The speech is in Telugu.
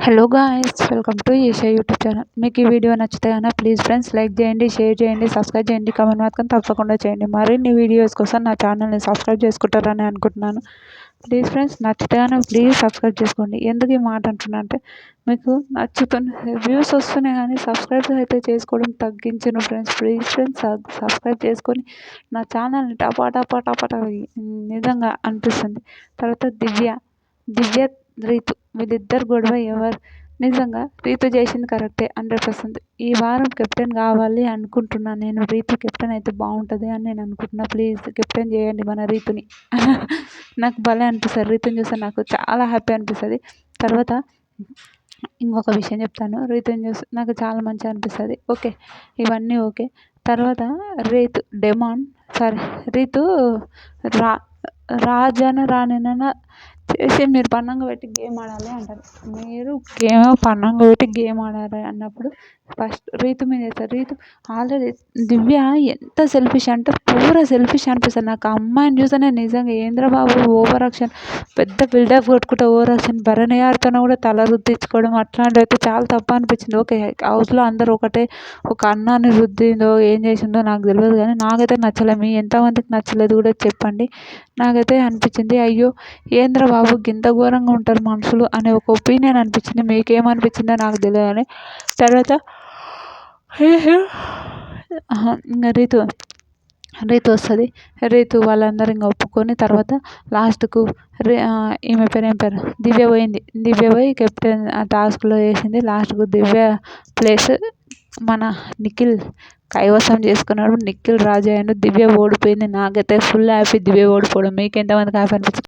Hello guys, welcome to Isha YouTube channel. మీకు ఈ వీడియో నచ్చితే కనుక ప్లీజ్ ఫ్రెండ్స్ లైక్ చేయండి, షేర్ చేయండి, సబ్స్క్రైబ్ చేయండి, కామెంట్ మాత్రం తప్పకుండా చేయండి. మరిన్ని వీడియోస్ కోసం నా ఛానల్ని సబ్స్క్రైబ్ చేసుకుంటారని అనుకుంటున్నాను. ప్లీజ్ ఫ్రెండ్స్ నచ్చితే కనుక ప్లీజ్ సబ్స్క్రైబ్ చేసుకోండి. ఎందుకు ఈ మాట అంటున్నా అంటే, మీకు నచ్చుతున్న వ్యూస్ వస్తున్నాయి కానీ సబ్స్క్రైబ్ అయితే చేసుకోవడం తగ్గించను ఫ్రెండ్స్. ప్లీజ్ ఫ్రెండ్స్ సబ్స్క్రైబ్ చేసుకొని నా ఛానల్ని టపా టపా టపా టపా నిజంగా అనిపిస్తుంది. తర్వాత దివ్య రీతు వీళ్ళిద్దరు గొడవ ఎవరు? నిజంగా రీతు చేసింది కరెక్టే 100%. ఈ వారం కెప్టెన్ కావాలి అనుకుంటున్నాను నేను. రీతు కెప్టెన్ అయితే బాగుంటుంది అని నేను అనుకుంటున్నా. ప్లీజ్ కెప్టెన్ చేయండి మన రీతుని. నాకు భలే అనిపిస్తుంది రీతుని చూస్తే, నాకు చాలా హ్యాపీ అనిపిస్తుంది. తర్వాత ఇంకొక విషయం చెప్తాను, రీతుని చూస్తే నాకు చాలా మంచిగా అనిపిస్తుంది. ఓకే, ఇవన్నీ ఓకే. తర్వాత రీతు రాజన రాణిన చేసి మీరు పన్నంగా పెట్టి గేమ్ ఆడాలి అంటారు. మీరు పన్నంగా పెట్టి గేమ్ ఆడాలి అన్నప్పుడు ఫస్ట్ రీతు మీద వేస్తారు. రీతు ఆల్రెడీ దివ్య ఎంత సెల్ఫిష్ అంటే పూరా సెల్ఫిష్ అనిపిస్తుంది నాకు. ఆ అమ్మాయిని చూస్తేనే నిజంగా ఏంద్రబాబు ఓవర్ యాక్షన్, పెద్ద బిల్డప్ కొట్టుకుంటే ఓవర్ యాక్షన్, భరణి గారితోనే కూడా తల రుద్దించుకోవడం అట్లాంటివి అయితే చాలా తప్పు అనిపించింది. ఓకే, హౌస్లో అందరూ ఒకటే, ఒక అన్నాన్ని రుద్దిందో ఏం చేసిందో నాకు తెలియదు కానీ నాకైతే నచ్చలేదు. మీ ఎంతమందికి నచ్చలేదు కూడా చెప్పండి. నాకైతే అనిపించింది, అయ్యో ఏంద్రబాబు గింత ఘోరంగా ఉంటారు మనుషులు అనే ఒక ఒపీనియన్ అనిపించింది. మీకేమనిపించిందో నాకు తెలియదు కానీ తర్వాత ఇంకా రీతు వస్తుంది. రీతు వాళ్ళందరూ ఇంకా ఒప్పుకొని తర్వాత లాస్ట్కు ఈమె పేరు ఏం పేరు దివ్య పోయింది. దివ్య పోయి కెప్టెన్ ఆ టాస్క్లో వేసింది. లాస్ట్కు దివ్య ప్లేస్ మన నిఖిల్ కైవసం చేసుకున్నాడు. నిఖిల్ రాజు అయ్యాడు. దివ్య ఓడిపోయింది. నాకైతే ఫుల్ హ్యాపీ దివ్య ఓడిపోవడం. మీకు ఎంతమందికి హ్యాపీ అనిపించింది?